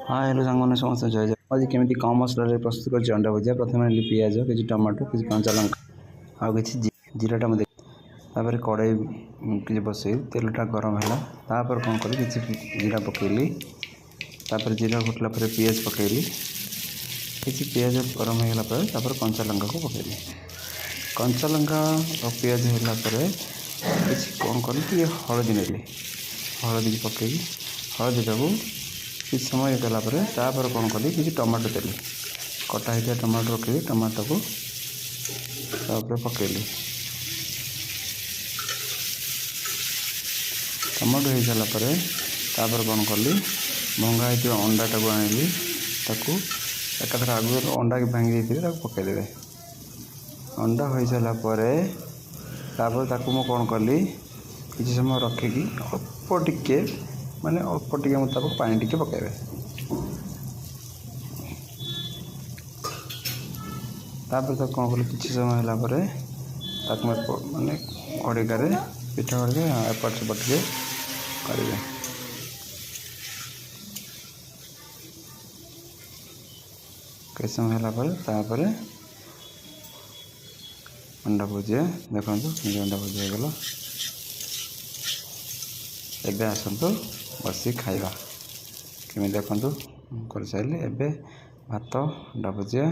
हाँ हेलो सांगने समस्त जय जय आज केमी कम मसल प्रस्तुत कर अंडा भुजिया प्रथम आनी पिज कि टमाटो कि कंचा लंका आउ कि जीराटा मुझे कड़ाई कि बसई तेलटा गरम है तापर कौन कली कि जीरा पकईली जीरा फुटला पिज पकईली कि पिज गरम होगा कंचा लंका को पकईली कंचा लंका और पिज होगापर कि कौन कली कि हलदी नेली हलदी पकई हलदी टाक किसी समय गलापर कौन कली कि टमाटो देली कटा होता टमाटो रखी टमाटो को पकईली टमाटो हो सारापर कौन कली भंगा हो अंडा टाक आनी एकाथर आगु अंडा की भांगी देती पकईदे अंडा हो सारापर मु कौन कली किसी समय रखिकी अल्प टिके माने अल्प टिके मुझे पानी टिके पकेबे तापर कौन कली किसी समय माने खड़िकार पिठा खड़िका एपट सेपट टे करेंगे किसी समय तापर अंडा भुजिया देखो अंडा भुजिया गला एबे आसतु बसी खाइबा केमी देखु कर सारे एबे भात अंडा भुजिया।